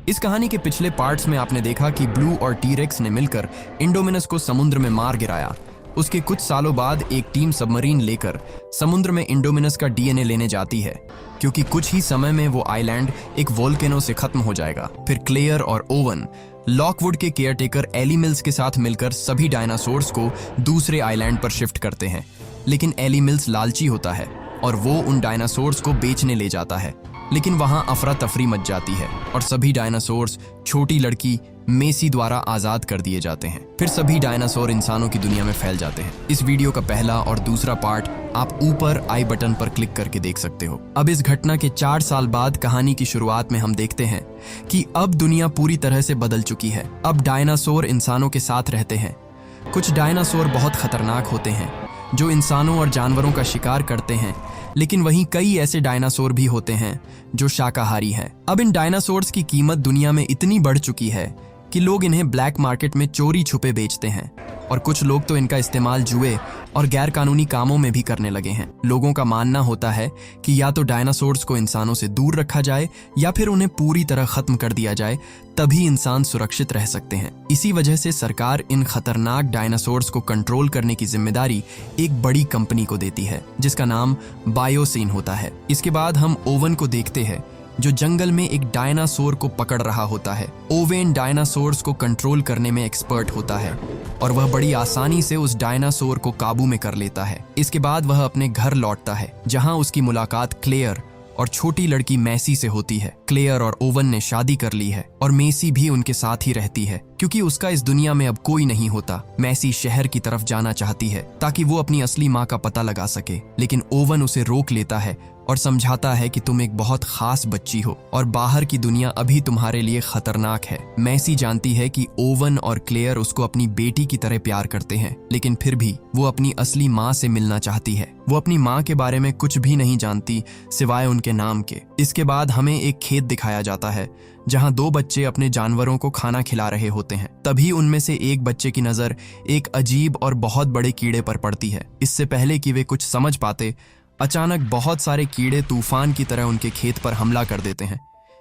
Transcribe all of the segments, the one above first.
इस कहानी के पिछले पार्ट्स में आपने देखा कि ब्लू और टी-रेक्स ने मिलकर इंडोमिनस को समुद्र में मार गिराया। उसके कुछ सालों बाद एक टीम सबमरीन लेकर समुद्र में इंडोमिनस का डीएनए लेने जाती है, क्योंकि कुछ ही समय में वो आइलैंड एक वोल्केनो से खत्म हो जाएगा। फिर क्लेयर और ओवन लॉकवुड के केयरटेकर एली मिल्स के साथ मिलकर सभी डायनासोर्स को दूसरे आइलैंड पर शिफ्ट करते हैं। लेकिन एली मिल्स लालची होता है और वो उन डायनासोर्स को बेचने ले जाता है। लेकिन वहां अफरा तफरी मच जाती है और सभी डायनासोर्स छोटी लड़की मेसी द्वारा आजाद कर दिए जाते हैं। फिर सभी डायनासोर इंसानों की दुनिया में फैल जाते हैं। इस वीडियो का पहला और दूसरा पार्ट आप ऊपर आई बटन पर क्लिक करके देख सकते हो। अब इस घटना के 4 साल बाद कहानी की शुरुआत में हम देखते हैं कि अब दुनिया पूरी तरह से बदल चुकी है। अब डायनासोर इंसानों के साथ रहते हैं। कुछ डायनासोर बहुत खतरनाक होते हैं जो इंसानों और जानवरों का शिकार करते हैं, लेकिन वहीं कई ऐसे डायनासोर भी होते हैं जो शाकाहारी हैं। अब इन डायनासोर्स की कीमत दुनिया में इतनी बढ़ चुकी है कि लोग इन्हें ब्लैक मार्केट में चोरी छुपे बेचते हैं और कुछ लोग तो इनका इस्तेमाल जुए और गैर कानूनी कामों में भी करने लगे हैं। लोगों का मानना होता है कि या तो डायनासोर्स को इंसानों से दूर रखा जाए या फिर उन्हें पूरी तरह खत्म कर दिया जाए, तभी इंसान सुरक्षित रह सकते हैं। इसी वजह से सरकार इन खतरनाक डायनासोर्स को कंट्रोल करने की जिम्मेदारी एक बड़ी कंपनी को देती है, जिसका नाम बायोसिन होता है। इसके बाद हम ओवन को देखते हैं, जो जंगल में एक डायनासोर को पकड़ रहा होता है। ओवेन डायनासोर्स को कंट्रोल करने में एक्सपर्ट होता है और वह बड़ी आसानी से उस डायनासोर को काबू में कर लेता है। इसके बाद वह अपने घर लौटता है, जहां उसकी मुलाकात क्लेयर और छोटी लड़की मेसी से होती है। क्लेयर और ओवन ने शादी कर ली है और मेसी भी उनके साथ ही रहती है, क्योंकि उसका इस दुनिया में अब कोई नहीं होता। मेसी शहर की तरफ जाना चाहती है ताकि वो अपनी असली माँ का पता लगा सके, लेकिन ओवन उसे रोक लेता है और समझाता है कि तुम एक बहुत खास बच्ची हो और बाहर की दुनिया अभी तुम्हारे लिए खतरनाक है। मेसी जानती है कि ओवन और क्लेयर उसको अपनी बेटी की तरह प्यार करते हैं, लेकिन फिर भी वो अपनी असली माँ से मिलना चाहती है। वो अपनी माँ के बारे में कुछ भी नहीं जानती सिवाय उनके नाम के। इसके बाद हमें एक खेत दिखाया जाता है जहां 2 बच्चे अपने जानवरों को खाना खिला रहे होते हैं। तभी उनमें से एक बच्चे की नजर एक अजीब और बहुत बड़े कीड़े पर पड़ती है। इससे पहले कि वे कुछ समझ पाते, अचानक बहुत सारे कीड़े तूफान की तरह उनके खेत पर हमला कर देते हैं।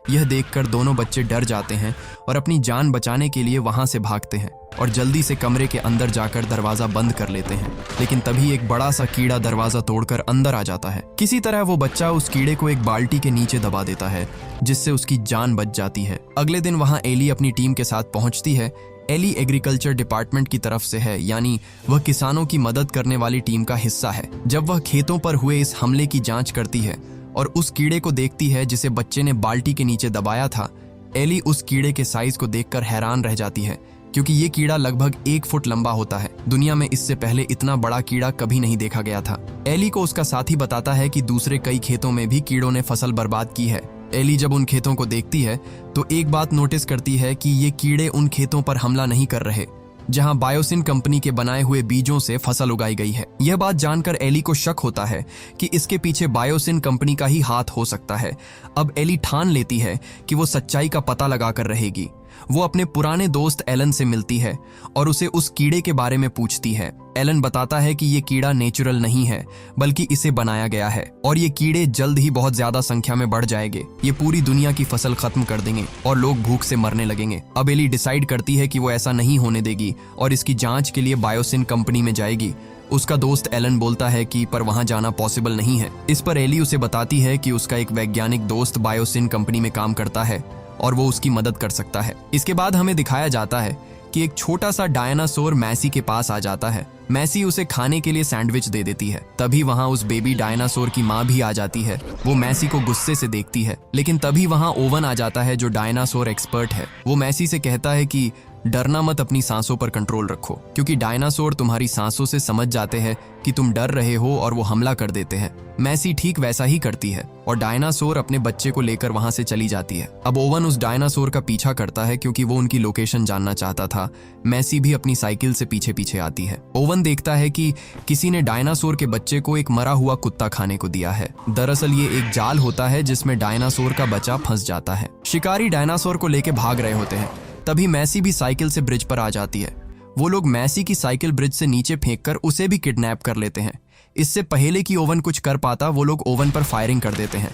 यह देखकर दोनों बच्चे डर जाते हैं और अपनी जान बचाने के लिए वहां से भागते हैं और जल्दी से कमरे के अंदर जाकर दरवाजा बंद कर लेते हैं। लेकिन तभी एक बड़ा सा कीड़ा दरवाजा तोड़कर अंदर आ जाता है। किसी तरह वो बच्चा उस कीड़े को एक बाल्टी के नीचे दबा देता है, जिससे उसकी जान बच जाती है। अगले दिन वहां एली अपनी टीम के साथ पहुंचती है। एली एग्रीकल्चर डिपार्टमेंट की तरफ से है, यानी वह किसानों की मदद करने वाली टीम का हिस्सा है। जब वह खेतों पर हुए इस हमले की जांच करती है और उस कीड़े को देखती है जिसे बच्चे ने बाल्टी के नीचे दबाया था, एली उस कीड़े के साइज को देखकर हैरान रह जाती है, क्योंकि ये कीड़ा लगभग 1 फुट लंबा होता है। दुनिया में इससे पहले इतना बड़ा कीड़ा कभी नहीं देखा गया था। एली को उसका साथी बताता है कि दूसरे कई खेतों में भी कीड़ों ने फसल बर्बाद की है। एली जब उन खेतों को देखती है तो एक बात नोटिस करती है कि ये कीड़े उन खेतों पर हमला नहीं कर रहे जहां बायोसिन कंपनी के बनाए हुए बीजों से फसल उगाई गई है। यह बात जानकर एली को शक होता है कि इसके पीछे बायोसिन कंपनी का ही हाथ हो सकता है। अब एली ठान लेती है कि वो सच्चाई का पता लगाकर रहेगी। वो अपने पुराने दोस्त एलन से मिलती है और उसे उस कीड़े के बारे में पूछती है। एलन बताता है कि ये कीड़ा नेचुरल नहीं है, बल्कि इसे बनाया गया है और ये कीड़े जल्द ही बहुत ज्यादा संख्या में बढ़ जाएंगे। ये पूरी दुनिया की फसल खत्म कर देंगे और लोग भूख से मरने लगेंगे। अब एली डिसाइड करती है कि वो ऐसा नहीं होने देगी और इसकी जांच के लिए बायोसिन कंपनी में जाएगी। उसका दोस्त एलन बोलता है कि पर वहां जाना पॉसिबल नहीं है। इस पर एली उसे बताती है कि उसका एक वैज्ञानिक दोस्त बायोसिन कंपनी में काम करता है और वो उसकी मदद कर सकता है। इसके बाद हमें दिखाया जाता है कि एक छोटा सा डायनासोर मेसी के पास आ जाता है। मेसी उसे खाने के लिए सैंडविच दे देती है। तभी वहां उस बेबी डायनासोर की माँ भी आ जाती है। वो मेसी को गुस्से से देखती है, लेकिन तभी वहां ओवन आ जाता है जो डायनासोर एक्सपर्ट है। वो मेसी से कहता है कि डरना मत, अपनी सांसों पर कंट्रोल रखो, क्योंकि डायनासोर तुम्हारी सांसों से समझ जाते हैं कि तुम डर रहे हो और वो हमला कर देते हैं। मेसी ठीक वैसा ही करती है और डायनासोर अपने बच्चे को लेकर वहां से चली जाती है। अब ओवन उस डायनासोर का पीछा करता है क्योंकि वो उनकी लोकेशन जानना चाहता था। मेसी भी अपनी साइकिल से पीछे पीछे आती है। ओवन देखता है कि किसी ने डायनासोर के बच्चे को एक मरा हुआ कुत्ता खाने को दिया है। दरअसल ये एक जाल होता है जिसमें डायनासोर का बच्चा फंस जाता है। शिकारी डायनासोर को लेकर भाग रहे होते हैं। तभी मेसी भी साइकिल से ब्रिज पर आ जाती है। वो लोग मेसी की साइकिल ब्रिज से नीचे फेंककर उसे भी किडनैप कर लेते हैं। इससे पहले कि ओवन कुछ कर पाता, वो लोग ओवन पर फायरिंग कर देते हैं।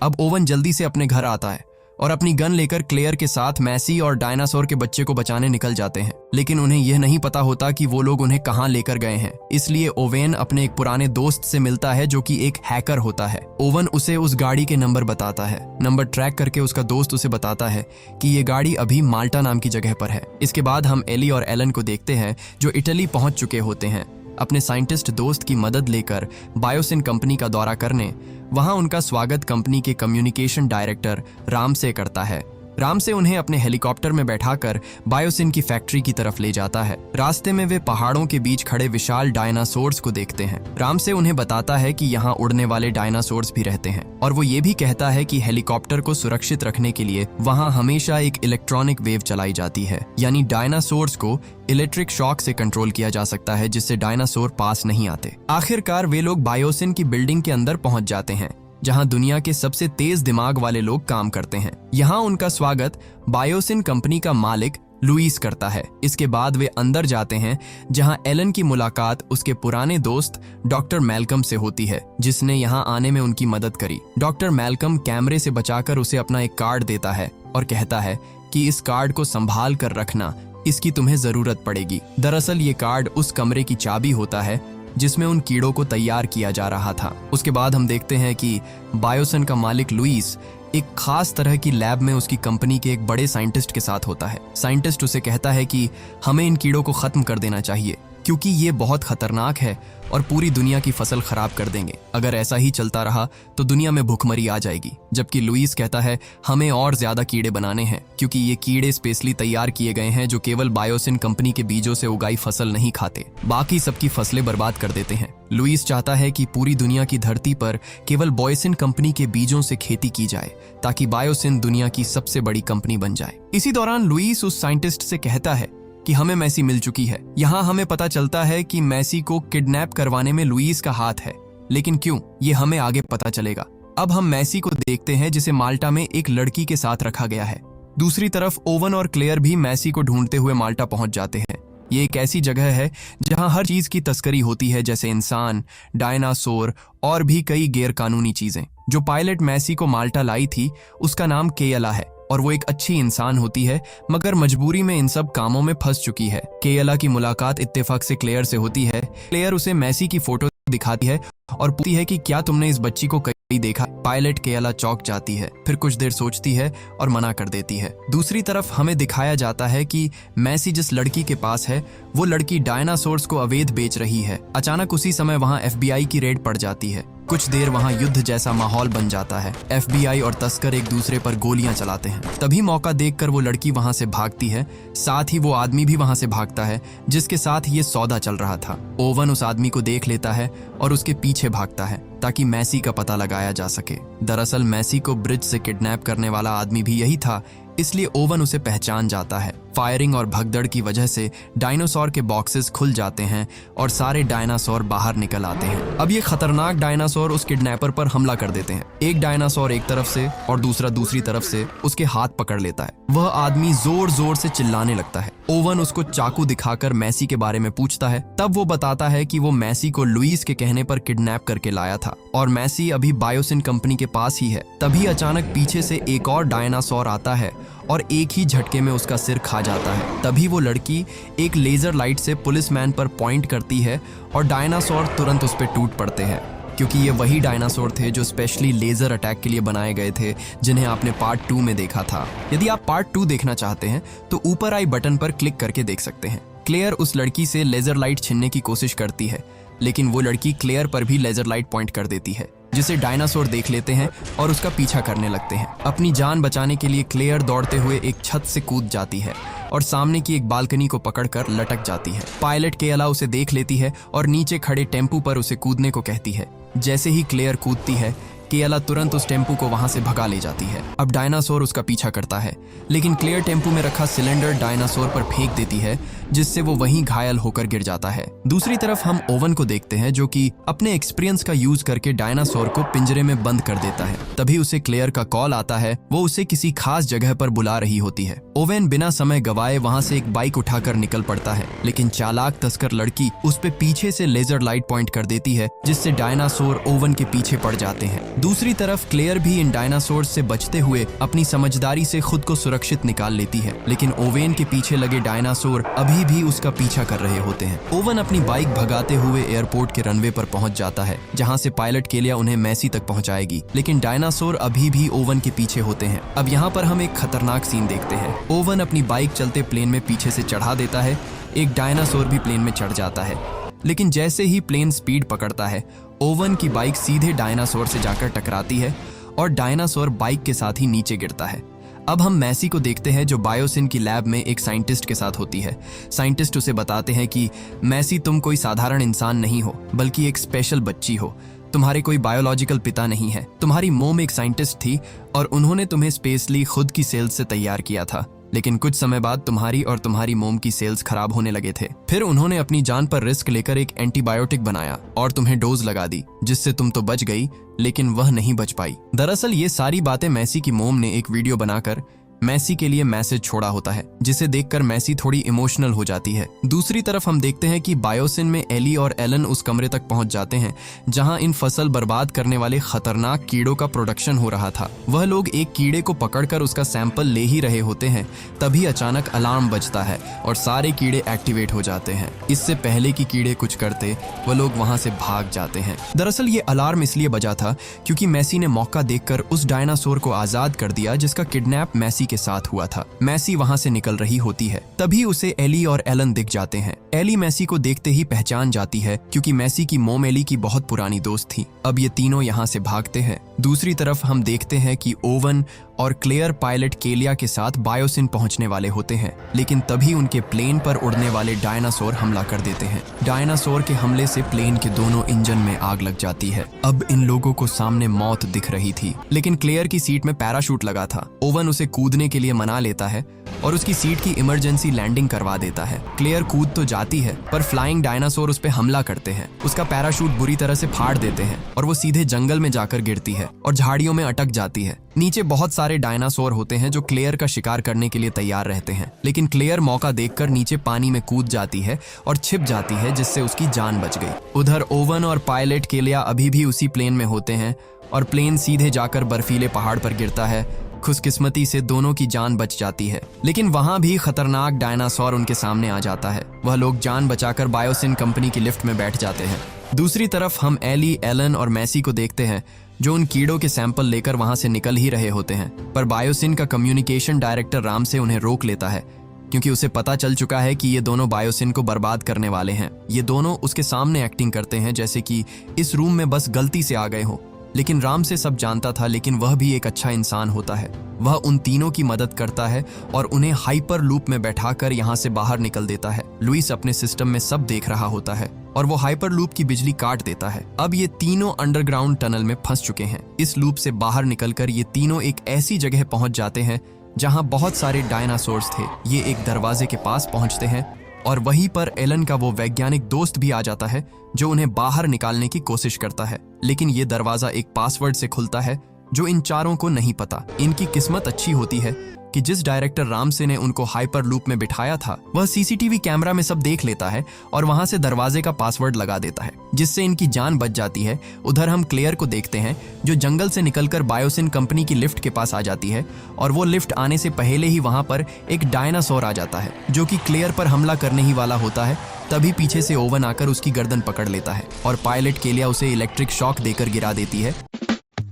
अब ओवन जल्दी से अपने घर आता है। और अपनी गन लेकर क्लेयर के साथ मैसी और डायनासोर के बच्चे को बचाने निकल जाते हैं। लेकिन उन्हें यह नहीं पता होता कि वो लोग उन्हें कहां लेकर गए हैं। इसलिए ओवेन अपने एक पुराने दोस्त से मिलता है जो कि एक हैकर होता है। ओवन उसे उस गाड़ी के नंबर बताता है। नंबर ट्रैक करके उसका दोस्त उसे बताता है कि ये गाड़ी अभी माल्टा नाम की जगह पर है। इसके बाद हम एली और एलन को देखते हैं जो इटली पहुंच चुके होते हैं अपने साइंटिस्ट दोस्त की मदद लेकर बायोसिन कंपनी का दौरा करने। वहां उनका स्वागत कंपनी के कम्युनिकेशन डायरेक्टर राम से करता है। राम से उन्हें अपने हेलीकॉप्टर में बैठाकर बायोसिन की फैक्ट्री की तरफ ले जाता है। रास्ते में वे पहाड़ों के बीच खड़े विशाल डायनासोर्स को देखते हैं। राम से उन्हें बताता है कि यहाँ उड़ने वाले डायनासोर्स भी रहते हैं और वो ये भी कहता है कि हेलीकॉप्टर को सुरक्षित रखने के लिए वहाँ हमेशा एक इलेक्ट्रॉनिक वेव चलाई जाती है, यानी डायनासोर्स को इलेक्ट्रिक शॉक से कंट्रोल किया जा सकता है जिससे डायनासोर पास नहीं आते। आखिरकार वे लोग बायोसिन की बिल्डिंग के अंदर पहुंच जाते हैं जहां दुनिया के सबसे तेज दिमाग वाले लोग काम करते हैं। यहां उनका स्वागत बायोसिन कंपनी का मालिक लुइस करता है। इसके बाद वे अंदर जाते हैं जहां एलन की मुलाकात उसके पुराने दोस्त डॉक्टर मैल्कम से होती है जिसने यहां आने में उनकी मदद करी। डॉक्टर मैल्कम कैमरे से बचाकर उसे अपना एक कार्ड देता है और कहता है कि इस कार्ड को संभाल कर रखना, इसकी तुम्हें जरूरत पड़ेगी। दरअसल ये कार्ड उस कमरे की चाबी होता है जिसमें उन कीड़ों को तैयार किया जा रहा था। उसके बाद हम देखते हैं कि बायोसिन का मालिक लुइस एक खास तरह की लैब में उसकी कंपनी के एक बड़े साइंटिस्ट के साथ होता है। साइंटिस्ट उसे कहता है कि हमें इन कीड़ों को खत्म कर देना चाहिए क्योंकि ये बहुत खतरनाक है और पूरी दुनिया की फसल खराब कर देंगे। अगर ऐसा ही चलता रहा तो दुनिया में भूखमरी आ जाएगी। जबकि लुइस कहता है हमें और ज्यादा कीड़े बनाने हैं क्योंकि ये कीड़े स्पेशली तैयार किए गए हैं जो केवल बायोसिन कंपनी के बीजों से उगाई फसल नहीं खाते, बाकी सबकी फसलें बर्बाद कर देते हैं। लुइस चाहता है कि पूरी दुनिया की धरती पर केवल बायोसिन कंपनी के बीजों से खेती की जाए ताकि बायोसिन दुनिया की सबसे बड़ी कंपनी बन जाए। इसी दौरान लुइस उस साइंटिस्ट से कहता है कि हमें मैसी मिल चुकी है। यहाँ हमें पता चलता है कि मैसी को किडनैप करवाने में लुइस का हाथ है, लेकिन क्यों, ये हमें आगे पता चलेगा। अब हम मैसी को देखते हैं जिसे माल्टा में एक लड़की के साथ रखा गया है। दूसरी तरफ ओवन और क्लेयर भी मैसी को ढूंढते हुए माल्टा पहुंच जाते हैं। ये एक ऐसी जगह है जहां हर चीज की तस्करी होती है, जैसे इंसान, डायनासोर और भी कई गैर कानूनी चीजें। जो पायलट मैसी को माल्टा लाई थी उसका नाम केयला है और वो एक अच्छी इंसान होती है मगर मजबूरी में इन सब कामों में फंस चुकी है। केयला की मुलाकात इत्तेफाक से क्लेयर से होती है। क्लेयर उसे मैसी की फोटो दिखाती है और पूछती है कि क्या तुमने इस बच्ची को कहीं देखा। पायलट केयला चौंक जाती है, फिर कुछ देर सोचती है और मना कर देती है। दूसरी तरफ हमें दिखाया जाता है कि मैसी जिस लड़की के पास है वो लड़की डायनासोर्स को अवैध बेच रही है। अचानक उसी समय वहाँ FBI की रेड पड़ जाती है। कुछ देर वहां युद्ध जैसा माहौल बन जाता है। FBI और तस्कर एक दूसरे पर गोलियां चलाते हैं। तभी मौका देखकर वो लड़की वहां से भागती है, साथ ही वो आदमी भी वहां से भागता है जिसके साथ ये सौदा चल रहा था। ओवन उस आदमी को देख लेता है और उसके पीछे भागता है ताकि मैसी का पता लगाया जा सके। दरअसल मैसी को ब्रिज से किडनैप करने वाला आदमी भी यही था, इसलिए ओवन उसे पहचान जाता है। फायरिंग और भगदड़ की वजह से डायनासोर के बॉक्सेस खुल जाते हैं और सारे डायनासोर बाहर निकल आते हैं। अब ये खतरनाक डायनासोर उस किडनैपर पर हमला कर देते हैं। एक डायनासोर एक तरफ से और दूसरा दूसरी तरफ से उसके हाथ पकड़ लेता है। वह आदमी जोर जोर से चिल्लाने लगता है। ओवन उसको चाकू दिखाकर मैसी के बारे में पूछता है। तब वो बताता है कि वो मैसी को लुइस के कहने पर किडनैप करके लाया था और मैसी अभी बायोसिन कंपनी के पास ही है। तभी अचानक पीछे से एक और डायनासोर आता है और एक ही झटके में उसका सिर खा जाता है। तभी वो लड़की एक लेजर लाइट से पुलिसमैन पर पॉइंट करती है और डायनासोर तुरंत उस पर टूट पड़ते हैं क्योंकि ये वही डायनासोर थे जो स्पेशली लेजर अटैक के लिए बनाए गए थे, जिन्हें आपने पार्ट 2 में देखा था। यदि आप पार्ट 2 देखना चाहते हैं तो ऊपर आई बटन पर क्लिक करके देख सकते हैं। क्लेयर उस लड़की से लेजर लाइट छीनने की कोशिश करती है, लेकिन वो लड़की क्लेयर पर भी लेजर लाइट पॉइंट कर देती है, जिसे डायनासोर देख लेते हैं और उसका पीछा करने लगते हैं। अपनी जान बचाने के लिए क्लेयर दौड़ते हुए एक छत से कूद जाती है और सामने की एक बालकनी को पकड़कर लटक जाती है। पायलट केयला उसे देख लेती है और नीचे खड़े टेम्पू पर उसे कूदने को कहती है। जैसे ही क्लेयर कूदती है, केयला तुरंत उस टेम्पू को वहां से भगा ले जाती है। अब डायनासोर उसका पीछा करता है, लेकिन क्लेयर टेम्पू में रखा सिलेंडर डायनासोर पर फेंक देती है, जिससे वो वहीं घायल होकर गिर जाता है। दूसरी तरफ हम ओवन को देखते हैं जो कि अपने एक्सपीरियंस का यूज करके डायनासोर को पिंजरे में बंद कर देता है। तभी उसे क्लेयर का कॉल आता है। वो उसे किसी खास जगह पर बुला रही होती है। ओवन बिना समय गवाए वहां से एक बाइक उठाकर निकल पड़ता है, लेकिन चालाक तस्कर लड़की उस पे पीछे से लेजर लाइट पॉइंट कर देती है, जिससे डायनासोर ओवन के पीछे पड़ जाते हैं। दूसरी तरफ क्लेयर भी इन डायनासोर्स से बचते हुए अपनी समझदारी से खुद को सुरक्षित निकाल लेती है, लेकिन ओवेन के पीछे लगे डायनासोर अभी भी उसका पीछा कर रहे होते हैं। ओवन अपनी बाइक भगाते हुए एयरपोर्ट के रनवे पर पहुंच जाता है, जहां से पायलट केलिया उन्हें मैसी तक पहुंचाएगी, लेकिन डायनासोर अभी भी ओवन के पीछे होते हैं। अब यहाँ पर हम एक खतरनाक सीन देखते हैं। ओवन अपनी बाइक चलते प्लेन में पीछे से चढ़ा देता है, एक डायनासोर भी प्लेन में चढ़ जाता है, लेकिन जैसे ही प्लेन स्पीड पकड़ता है, ओवन की बाइक सीधे डायनासोर से जाकर टकराती है और डायनासोर बाइक के साथ ही नीचे गिरता है। अब हम मैसी को देखते हैं जो बायोसिन की लैब में एक साइंटिस्ट के साथ होती है। साइंटिस्ट उसे बताते हैं कि मैसी, तुम कोई साधारण इंसान नहीं हो, बल्कि एक स्पेशल बच्ची हो। तुम्हारे कोई बायोलॉजिकल पिता नहीं है। तुम्हारी मोम एक साइंटिस्ट थी और उन्होंने तुम्हें स्पेशली खुद की सेल्स से तैयार किया था, लेकिन कुछ समय बाद तुम्हारी और तुम्हारी मोम की सेल्स खराब होने लगे थे। फिर उन्होंने अपनी जान पर रिस्क लेकर एक एंटीबायोटिक बनाया और तुम्हें डोज लगा दी, जिससे तुम तो बच गई, लेकिन वह नहीं बच पाई। दरअसल ये सारी बातें मैसी की मोम ने एक वीडियो बनाकर मैसी के लिए मैसेज छोड़ा होता है, जिसे देखकर मैसी थोड़ी इमोशनल हो जाती है। दूसरी तरफ हम देखते हैं कि बायोसिन में एली और एलन उस कमरे तक पहुंच जाते हैं जहां इन फसल बर्बाद करने वाले खतरनाक कीड़ों का प्रोडक्शन हो रहा था। वह लोग एक कीड़े को पकड़कर उसका सैंपल ले ही रहे होते हैं, तभी अचानक अलार्म बजता है और सारे कीड़े एक्टिवेट हो जाते हैं। इससे पहले कि कीड़े कुछ करते, वह लोग वहां से भाग जाते हैं। दरअसल ये अलार्म इसलिए बजा था क्योंकि मैसी ने मौका देखकर उस डायनासोर को आजाद कर दिया जिसका किडनैप मैसी के साथ हुआ था। मैसी वहां से निकल रही होती है, तभी उसे एली और एलन दिख जाते हैं। एली मैसी को देखते ही पहचान जाती है क्योंकि मैसी की मोम एली की बहुत पुरानी दोस्त थी। अब ये तीनों यहाँ से भागते हैं। दूसरी तरफ हम देखते हैं कि ओवन और क्लेयर पायलट केलिया के साथ बायोसिन पहुंचने वाले होते हैं, लेकिन तभी उनके प्लेन पर उड़ने वाले डायनासोर हमला कर देते हैं। डायनासोर के हमले से प्लेन के दोनों इंजन में आग लग जाती है। अब इन लोगों को सामने मौत दिख रही थी, लेकिन क्लेयर की सीट में पैराशूट लगा था। ओवन उसे कूदने के लिए मना लेता है और उसकी सीट की इमरजेंसी लैंडिंग करवा देता है। क्लेयर कूद तो जाती है, पर फ्लाइंग डायनासोर उस पर हमला करते हैं। उसका पैराशूट बुरी तरह से फाड़ देते हैं और वो सीधे जंगल में जाकर गिरती है और झाड़ियों में अटक जाती है। नीचे बहुत सारे डायनासोर होते हैं जो क्लेयर का शिकार करने के लिए तैयार रहते हैं, लेकिन क्लेयर मौका देखकर नीचे पानी में कूद जाती है और छिप जाती है, जिससे उसकी जान बच गई। उधर ओवन और पायलट केलिया अभी भी उसी प्लेन में होते हैं और प्लेन सीधे जाकर बर्फीले पहाड़ पर गिरता है। खुशकिस्मती से दोनों की जान बच जाती है, लेकिन वहां भी खतरनाक डायनासोर उनके सामने आ जाता है। वह लोग जान बचाकर बायोसिन कंपनी की लिफ्ट में बैठ जाते हैं। दूसरी तरफ हम एली, एलन और मैसी को देखते हैं जो उन कीड़ों के सैंपल लेकर वहां से निकल ही रहे होते हैं, पर बायोसिन का कम्युनिकेशन डायरेक्टर राम से उन्हें रोक लेता है क्योंकि उसे पता चल चुका है कि ये दोनों बायोसिन को बर्बाद करने वाले हैं। ये दोनों उसके सामने एक्टिंग करते हैं जैसे कि इस रूम में बस गलती से आ गए हो, लेकिन राम से सब जानता था, लेकिन वह भी एक अच्छा इंसान होता है। वह उन तीनों की मदद करता है और उन्हें हाइपर लूप में बैठाकर यहाँ से बाहर निकल देता है। लुइस अपने सिस्टम में सब देख रहा होता है और वो हाइपर लूप की बिजली काट देता है। अब ये तीनों अंडरग्राउंड टनल में फंस चुके हैं। इस लूप से बाहर निकलकर ये तीनों एक ऐसी जगह पहुंच जाते हैं जहां बहुत सारे डायनासोर्स थे। ये एक दरवाजे के पास पहुंचते हैं और वहीं पर एलन का वो वैज्ञानिक दोस्त भी आ जाता है जो उन्हें बाहर निकालने की कोशिश करता है, लेकिन ये दरवाजा एक पासवर्ड से खुलता है जो इन चारों को नहीं पता। इनकी किस्मत अच्छी होती है कि जिस डायरेक्टर रामसे ने उनको हाइपर लूप में बिठाया था, वह सीसीटीवी कैमरा में सब देख लेता है और वहां से दरवाजे का पासवर्ड लगा देता है, जिससे इनकी जान बच जाती है। उधर हम क्लेयर को देखते हैं जो जंगल से निकलकर बायोसिन कंपनी की लिफ्ट के पास आ जाती है और वो लिफ्ट आने से पहले ही वहां पर एक डायनासोर आ जाता है जो कि क्लेयर पर हमला करने ही वाला होता है। तभी पीछे से ओवन आकर उसकी गर्दन पकड़ लेता है और पायलट केलिया उसे इलेक्ट्रिक शॉक देकर गिरा देती है।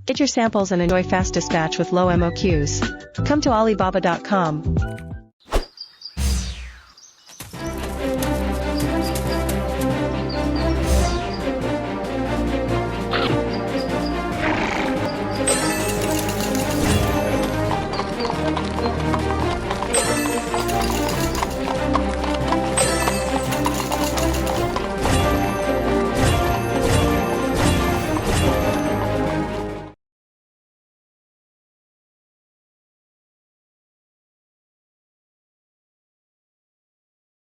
Get your samples and enjoy fast dispatch with low MOQs. Come to Alibaba.com.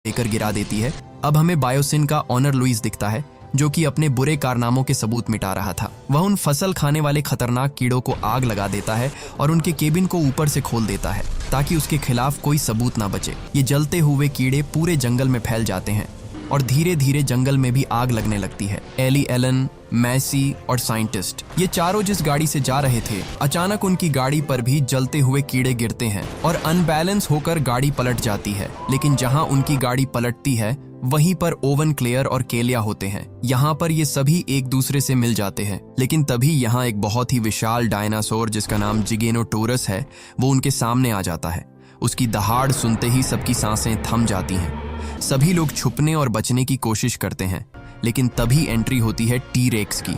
लेकर गिरा देती है। अब हमें बायोसिन का ऑनर लुइस दिखता है जो कि अपने बुरे कारनामों के सबूत मिटा रहा था। वह उन फसल खाने वाले खतरनाक कीड़ों को आग लगा देता है और उनके केबिन को ऊपर से खोल देता है ताकि उसके खिलाफ कोई सबूत ना बचे। ये जलते हुए कीड़े पूरे जंगल में फैल जाते हैं और धीरे धीरे जंगल में भी आग लगने लगती है। एली एलन, मैसी और साइंटिस्ट ये चारों जिस गाड़ी से जा रहे थे, अचानक उनकी गाड़ी पर भी जलते हुए कीड़े गिरते हैं और अनबैलेंस होकर गाड़ी पलट जाती है। लेकिन जहां उनकी गाड़ी पलटती है वहीं पर ओवन, क्लेयर और केलिया होते हैं। यहाँ पर ये सभी एक दूसरे से मिल जाते हैं, लेकिन तभी यहाँ एक बहुत ही विशाल डायनासोर जिसका नाम जिगेनोटोरस है वो उनके सामने आ जाता है। उसकी दहाड़ सुनते ही सबकी सांसें थम जाती हैं। सभी लोग छुपने और बचने की कोशिश करते हैं, लेकिन तभी एंट्री होती है टी-रेक्स की।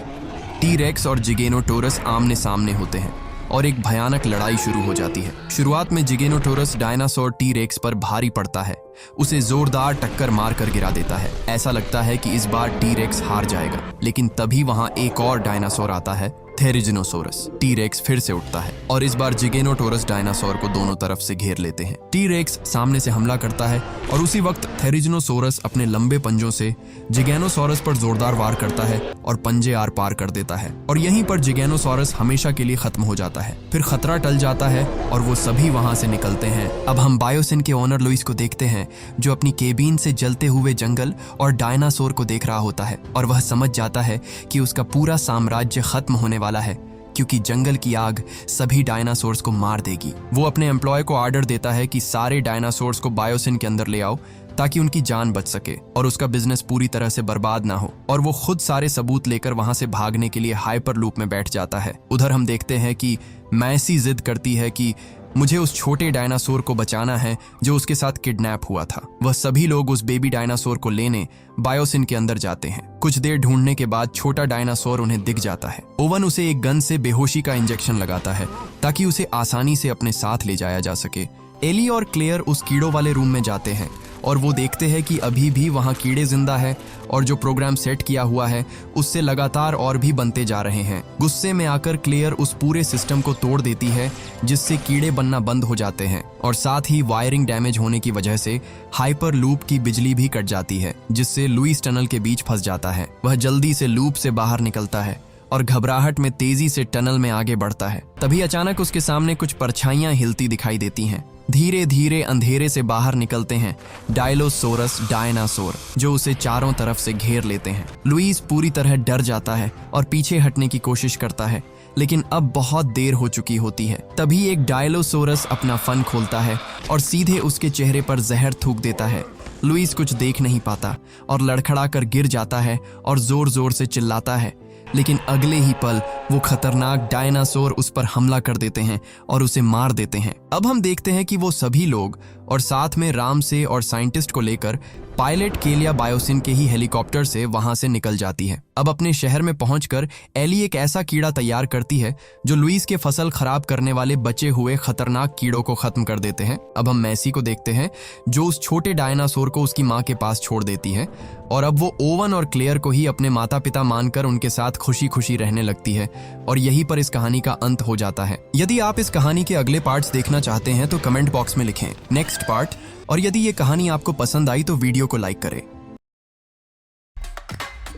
टी-रेक्स और जिगेनोटोरस आमने सामने होते हैं और एक भयानक लड़ाई शुरू हो जाती है। शुरुआत में जिगेनोटोरस डायनासोर टी-रेक्स पर भारी पड़ता है, उसे जोरदार टक्कर मारकर गिरा देता है। ऐसा लगता है कि इस बार टी-रेक्स हार जाएगा, लेकिन तभी वहां एक और डायनासोर आता है, थेरिजिनोसोरस। टी-रेक्स फिर से उठता है और इस बार जिगेनोटोरस डायनासोर को दोनों तरफ से घेर लेते हैं। टी-रेक्स सामने से हमला करता है और उसी वक्त थेरिजिनोसोरस अपने लंबे पंजों से जिगेनोसोरस पर जोरदार वार करता है और पंजे आर पार कर देता है और यहीं पर जिगेनोसोरस हमेशा के लिए खत्म हो जाता है। फिर खतरा टल जाता है और वो सभी वहां से निकलते हैं। अब हम बायोसिन के ओनर लुइस को देखते हैं, जो अपनी केबिन से जलते हुए जंगल और डायनासोर को देख रहा होता है और वह समझ जाता है कि उसका पूरा साम्राज्य खत्म होने वाला है, क्योंकि जंगल की आग सभी डायनासोर्स को मार देगी। वो अपने एम्प्लॉय को ऑर्डर देता है कि सारे डायनासोर्स को बायोसिन के अंदर ले आओ ताकि उनकी जान बच सके और उसका बिजनेस पूरी तरह से बर्बाद ना हो। और वो खुद सारे सबूत लेकर वहां से भागने के लिए हाइपर लूप में बैठ जाता है। उधर हम देखते हैं कि मैसी जिद करती है कि मुझे उस छोटे डायनासोर को बचाना है जो उसके साथ किडनैप हुआ था। वह सभी लोग उस बेबी डायनासोर को लेने बायोसिन के अंदर जाते हैं। कुछ देर ढूंढने के बाद छोटा डायनासोर उन्हें दिख जाता है। ओवन उसे एक गन से बेहोशी का इंजेक्शन लगाता है ताकि उसे आसानी से अपने साथ ले जाया जा सके। एली और क्लेयर उस कीड़ों वाले रूम में जाते हैं और वो देखते हैं कि अभी भी वहाँ कीड़े जिंदा है और जो प्रोग्राम सेट किया हुआ है उससे लगातार और भी बनते जा रहे हैं। गुस्से में आकर क्लेयर उस पूरे सिस्टम को तोड़ देती है, जिससे कीड़े बनना बंद हो जाते हैं और साथ ही वायरिंग डैमेज होने की वजह से हाइपर लूप की बिजली भी कट जाती है, जिससे लुइस टनल के बीच फंस जाता है। वह जल्दी से लूप से बाहर निकलता है और घबराहट में तेजी से टनल में आगे बढ़ता है। तभी अचानक उसके सामने कुछ परछाइयां हिलती दिखाई देती हैं। धीरे धीरे अंधेरे से बाहर निकलते हैं डायलोसोरस डायनासोर, जो उसे चारों तरफ से घेर लेते हैं। लुइस पूरी तरह डर जाता है और पीछे हटने की कोशिश करता है, लेकिन अब बहुत देर हो चुकी होती है। तभी एक डायलोसोरस अपना फन खोलता है और सीधे उसके चेहरे पर जहर थूक देता है। लुइस कुछ देख नहीं पाता और लड़खड़ा कर गिर जाता है और जोर जोर से चिल्लाता है, लेकिन अगले ही पल वो खतरनाक डायनासोर उस पर हमला कर देते हैं और उसे मार देते हैं। अब हम देखते हैं कि वो सभी लोग और साथ में रामसे और साइंटिस्ट को लेकर पायलट केलिया बायोसिन के ही हेलीकॉप्टर से वहां से निकल जाती है। अब अपने शहर में पहुंचकर एली एक ऐसा कीड़ा तैयार करती है जो लुइस के फसल खराब करने वाले बचे हुए खतरनाक कीड़ों को खत्म कर देते हैं। अब हम मैसी को देखते हैं, जो उस छोटे डायनासोर को उसकी माँ के पास छोड़ देती है और अब वो ओवन और क्लेयर को ही अपने माता पिता मानकर उनके साथ खुशी खुशी रहने लगती है और यहीं पर इस कहानी का अंत हो जाता है। यदि आप इस कहानी के अगले पार्ट्स देखना चाहते हैं तो कमेंट बॉक्स में लिखें नेक्स्ट पार्ट, और यदि ये कहानी आपको पसंद आई तो वीडियो को लाइक करें।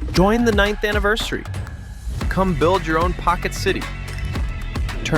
Join the 9th anniversary. Come build your own pocket city.